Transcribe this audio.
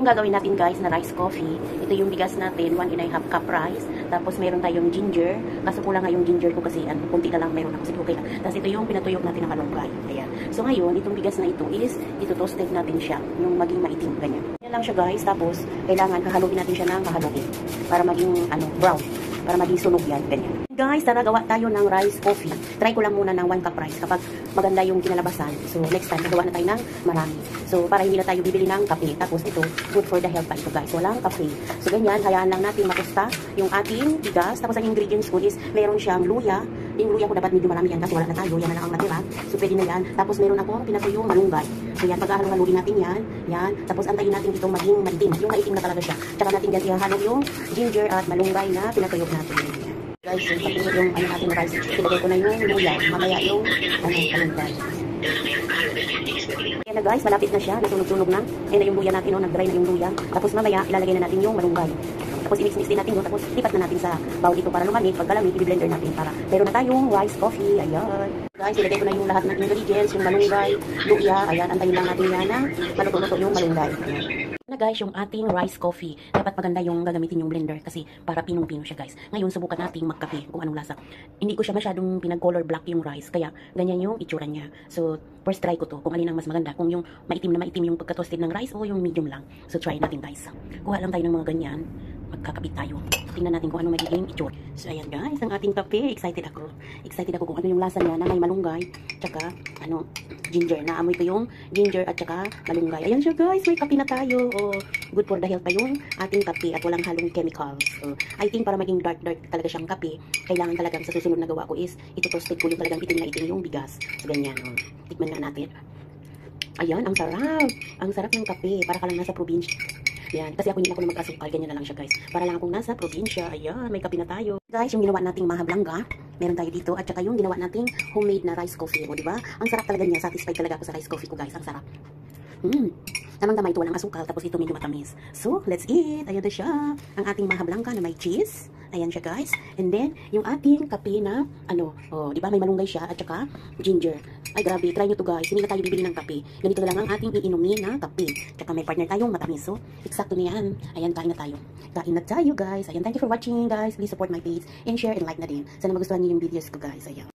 gagawin natin guys na rice coffee, ito yung bigas natin, 1½ cup rice. Tapos meron tayong ginger. Kaso kulang nga yung ginger ko kasi kunti na lang meron ako. Sige, okay lang. Tapos ito yung pinatuyok natin na malunggay. Ayan. So ngayon, itong bigas na ito is, ito toasted natin siya. Yung maging maitim, ganyan. Yan lang siya guys. Tapos, kailangan kahaluin natin siya ng kahaluin. Para maging, brown. Para maging sunog yan, ganyan. Guys, tara gawa tayo ng rice coffee. Try ko lang muna ng 1 cup rice kapag maganda yung kinalabasan. So, next time, nagawa na tayo ng marami. So, para hindi na tayo bibili ng kape. Tapos, ito, good for the health pa ito guys. Walang kape. So, ganyan, hayaan lang natin matusta yung ating bigas. Tapos, ang ingredients ko is, meron siyang luya. Yung luya ko dapat medyo marami yan kasi wala na tayo. Yan na lang ang natira. So, pwede na yan. Tapos, meron akong pinatuyong malunggay. So, yan, pag-ahalo-haluin natin yan. Yan. Tapos, antayin natin itong maging maitim. Yung maitim na talaga siya. Tsaka natin yan ihahalo yung ginger at malunggay na pinatuyok natin. Guys, yung tapos yung natin rice, ilagay ko na yung luya, mamaya yung malunggay. Ayan na guys, malapit na siya, nasunog-sunog na. Ayan na yung luya natin, nag-dry na yung luya. Tapos mamaya, ilalagay na natin yung malunggay. Tapos i-mix din natin, tapos lipat na natin sa bowl ito para lumamig. Pagkalamig, i-blender natin para meron na tayong rice coffee. Ayan. Guys, ilagay ko na yung lahat ng ingredients, yung malunggay, luya. Ayan, antayin lang natin yan na maluto-luto yung malunggay. Na guys, yung ating rice coffee, dapat maganda yung gagamitin yung blender kasi para pinong-pino siya guys. Ngayon, subukan nating magkape kung anong lasa. Hindi ko siya masyadong pinag-color black yung rice, kaya ganyan yung itsura niya. So, first try ko to, kung alin ang mas maganda. Kung yung maitim na maitim yung pagka-toasted ng rice o yung medium lang. So, try natin guys. Kuha lang tayo ng mga ganyan. Magkakapit tayo. Tingnan natin kung ano magiging itsura. So, ayan guys, ang ating kape. Excited ako. Excited ako kung ano yung lasa niya na may malunggay, tsaka, ginger. Naamoy ko yung ginger at tsaka malunggay. Ayan siya guys, may kape na tayo. Oh, good for the health pa yung ating kape at walang halong chemicals. I think para maging dark talaga siyang kape, kailangan talagang sa susunod na gawa ko is, ito toasted ko yung talagang itim na itim yung bigas. So, ganyan. Tikman nga natin. Ayan, ang sarap. Ang sarap ng kape. Para ka lang nasa probinsya. Yan, kasi ako hindi ako na mag-asukal, ganyan na lang siya guys. Para lang akong nasa probinsya. Ayan, may kape na tayo. Guys, yung ginawa nating mahablangga, meron tayo dito. At saka yung ginawa nating homemade na rice coffee. O, diba? Ang sarap talaga niya. Satisfied talaga ako sa rice coffee ko guys. Ang sarap. Tamang-tama ito, walang asukal. Tapos ito medyo matamis. So, let's eat. Ayan na siya. Ang ating mahablangga na may cheese. Ayan siya guys. And then, yung ating kape na, diba? May malunggay siya. At saka, ginger. Ay, grabe. Try nyo to guys. Hindi na tayo bibili ng kape. Ganito na lang ang ating iinumin na kape. Tsaka may partner tayong matamis. So, eksakto na yan. Ayan, kain na tayo. Kain na tayo guys. Ayan, thank you for watching guys. Please support my page and share and like na din. Sana magustuhan niyo yung videos ko guys. Ayan.